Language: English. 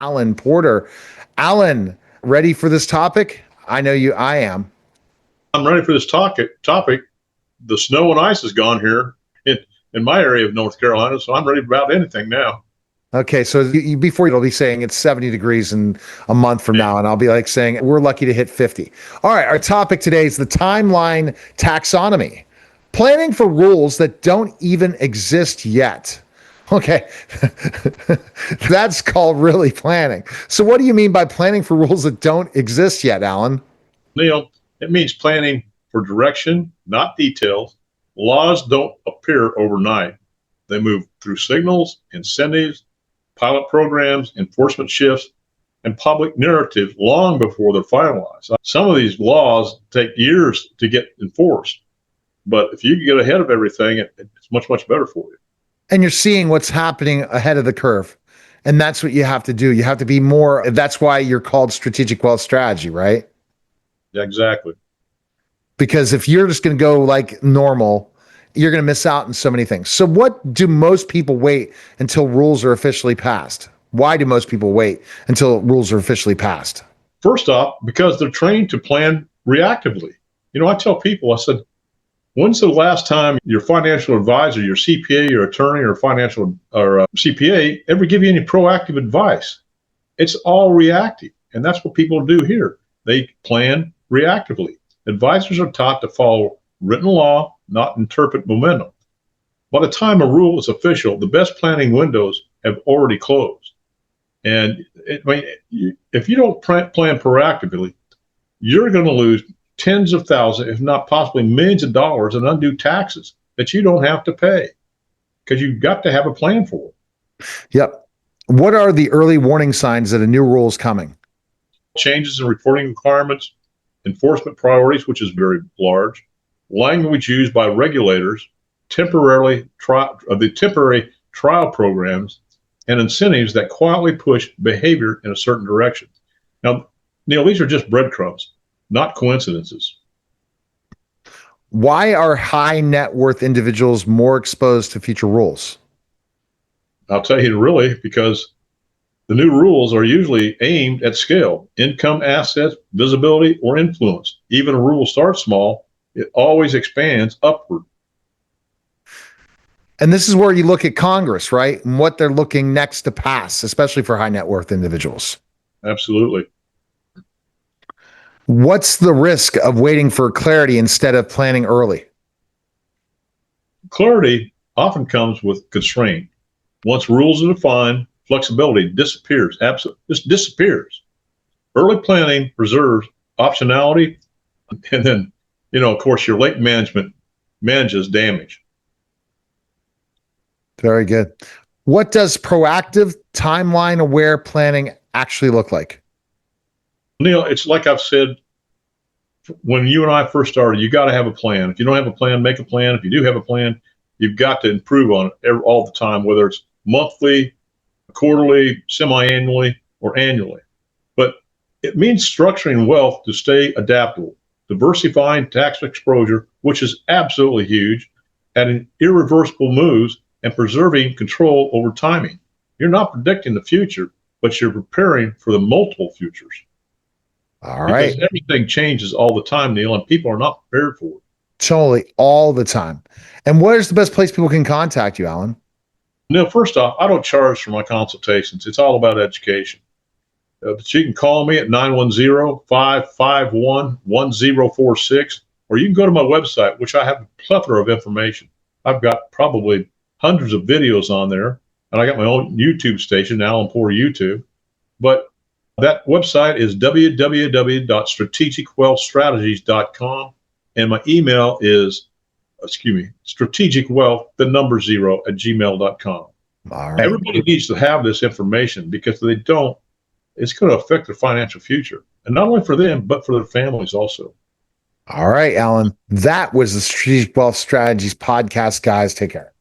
Alan Porter. Alan, ready for this topic? I am. I'm ready for this topic. The snow and ice is gone here in my area of North Carolina, so I'm ready about anything now. Okay, so before you'll be saying it's 70 degrees in a month from now, and I'll be like saying we're lucky to hit 50. All right, our topic today is the timeline taxonomy, planning for rules that don't even exist yet. Okay, that's called really planning. So, what do you mean by planning for rules that don't exist yet, Alan? Neil, it means planning for direction, not details. Laws don't appear overnight. They move through signals, incentives, pilot programs, enforcement shifts, and public narratives long before they're finalized. Some of these laws take years to get enforced, but if you get ahead of everything, it's much, much better for you. And you're seeing what's happening ahead of the curve. And that's what you have to do. You have to be more, that's why you're called strategic wealth strategy, right? Yeah, exactly. Because if you're just going to go like normal, you're going to miss out on so many things. So what do most people wait until rules are officially passed? Why do most people wait until rules are officially passed? First off, because they're trained to plan reactively. I tell people, I said, when's the last time your financial advisor, your CPA, your attorney, or CPA ever give you any proactive advice? It's all reactive. And that's what people do here. They plan reactively. Advisors are taught to follow written law, not interpret momentum. By the time a rule is official, the best planning windows have already closed. And if you don't plan proactively, you're going to lose tens of thousands, if not possibly millions of dollars in undue taxes that you don't have to pay because you've got to have a plan for it. Yep. What are the early warning signs that a new rule is coming? Changes in reporting requirements, enforcement priorities, which is very large, language used by regulators, temporary trial programs, and incentives that quietly push behavior in a certain direction. Now, Neil, these are just breadcrumbs, not coincidences. Why are high net worth individuals more exposed to future rules? I'll tell you really, because the new rules are usually aimed at scale, income, assets, visibility, or influence. Even a rule starts small, it always expands upward. And this is where you look at Congress, right? And what they're looking next to pass, especially for high net worth individuals. Absolutely. What's the risk of waiting for clarity instead of planning early? Clarity often comes with constraint. Once rules are defined, flexibility disappears. Absolutely, just disappears. Early planning preserves optionality, and then, of course, your late management manages damage. Very good. What does proactive, timeline-aware planning actually look like? Neil, it's like I've said, when you and I first started, you got to have a plan. If you don't have a plan, make a plan. If you do have a plan, you've got to improve on it all the time, whether it's monthly, quarterly, semi-annually, or annually. But it means structuring wealth to stay adaptable, diversifying tax exposure, which is absolutely huge, adding irreversible moves, and preserving control over timing. You're not predicting the future, but you're preparing for the multiple futures. All right. Because everything changes all the time, Neil, and people are not prepared for it. Totally, all the time. And what is the best place people can contact you, Alan? Neil, first off, I don't charge for my consultations. It's all about education. But you can call me at 910-551-1046, or you can go to my website, which I have a plethora of information. I've got probably hundreds of videos on there, and I got my own YouTube station, Alan Porter YouTube. But that website is www.strategicwealthstrategies.com, and my email is, strategicwealth0@gmail.com. All right. Everybody needs to have this information, because if they don't, it's going to affect their financial future, and not only for them, but for their families also. All right, Alan. That was the Strategic Wealth Strategies podcast, guys. Take care.